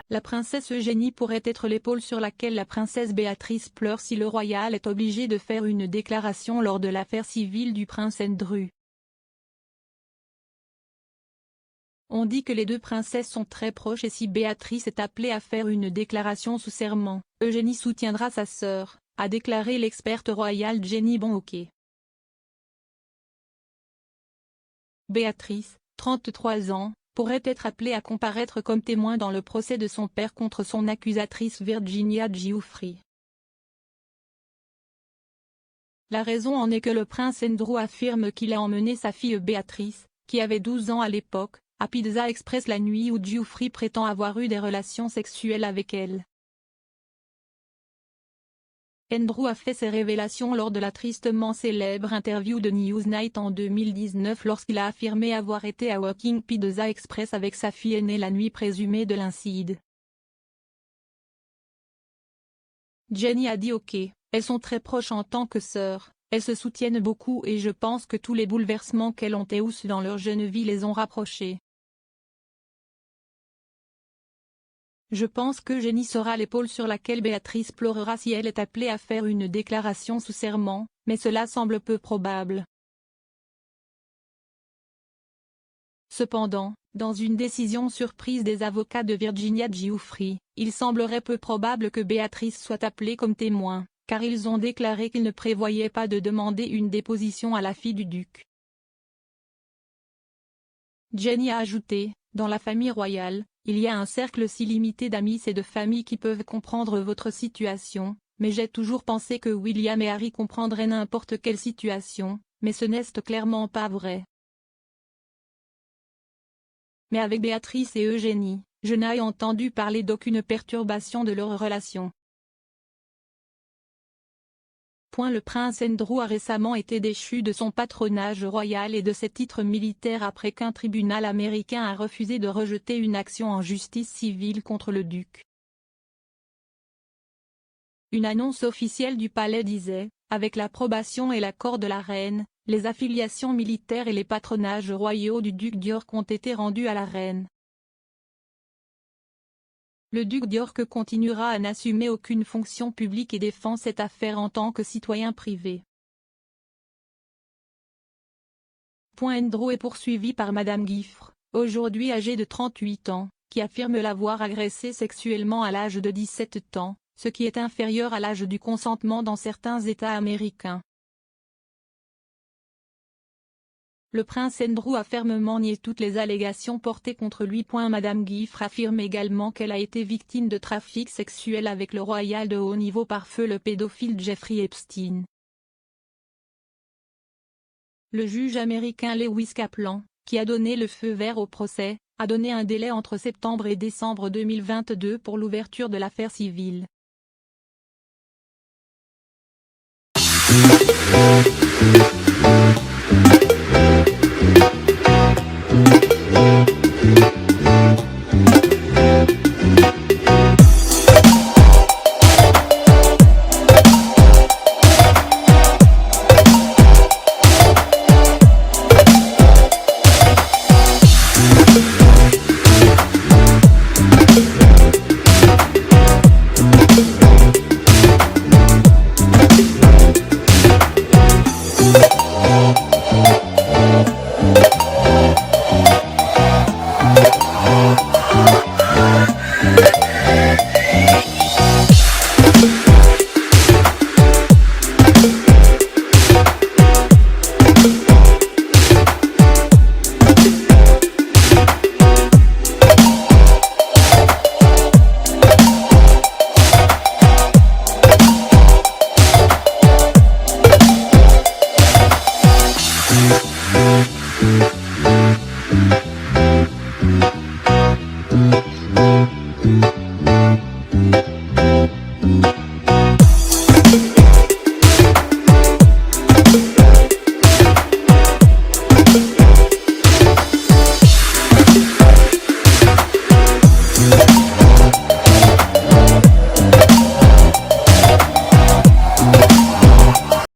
La princesse Eugénie pourrait être l'épaule sur laquelle la princesse Béatrice pleure si le royal est obligé de faire une déclaration lors de l'affaire civile du prince Andrew. On dit que les deux princesses sont très proches et si Béatrice est appelée à faire une déclaration sous serment, Eugénie soutiendra sa sœur, a déclaré l'experte royale Jenny Bonhoquet. Béatrice, 33 ans, pourrait être appelée à comparaître comme témoin dans le procès de son père contre son accusatrice Virginia Giuffre. La raison en est que le prince Andrew affirme qu'il a emmené sa fille Béatrice, qui avait 12 ans à l'époque, à Pizza Express la nuit où Giuffre prétend avoir eu des relations sexuelles avec elle. Andrew a fait ses révélations lors de la tristement célèbre interview de Newsnight en 2019 lorsqu'il a affirmé avoir été à Walking Pizza Express avec sa fille aînée la nuit présumée de l'incide. Jenny a dit ok, elles sont très proches en tant que sœurs, elles se soutiennent beaucoup et je pense que tous les bouleversements qu'elles ont eus dans leur jeune vie les ont rapprochées. Je pense que Jenny sera l'épaule sur laquelle Béatrice pleurera si elle est appelée à faire une déclaration sous serment, mais cela semble peu probable. Cependant, dans une décision surprise des avocats de Virginia Giuffre, il semblerait peu probable que Béatrice soit appelée comme témoin, car ils ont déclaré qu'ils ne prévoyaient pas de demander une déposition à la fille du duc. Jenny a ajouté, dans la famille royale, il y a un cercle si limité d'amis et de familles qui peuvent comprendre votre situation, mais j'ai toujours pensé que William et Harry comprendraient n'importe quelle situation, mais ce n'est clairement pas vrai. Mais avec Béatrice et Eugénie, je n'ai entendu parler d'aucune perturbation de leur relation. Le prince Andrew a récemment été déchu de son patronage royal et de ses titres militaires après qu'un tribunal américain a refusé de rejeter une action en justice civile contre le duc. Une annonce officielle du palais disait, avec l'approbation et l'accord de la reine, les affiliations militaires et les patronages royaux du duc d'York ont été rendus à la reine. Le duc d'York continuera à n'assumer aucune fonction publique et défend cette affaire en tant que citoyen privé. Andrew est poursuivi par Madame Giuffre, aujourd'hui âgée de 38 ans, qui affirme l'avoir agressé sexuellement à l'âge de 17 ans, ce qui est inférieur à l'âge du consentement dans certains États américains. Le prince Andrew a fermement nié toutes les allégations portées contre lui. Madame Giuffre affirme également qu'elle a été victime de trafic sexuel avec le royal de haut niveau par feu le pédophile Jeffrey Epstein. Le juge américain Lewis Kaplan, qui a donné le feu vert au procès, a donné un délai entre septembre et décembre 2022 pour l'ouverture de l'affaire civile. Yeah.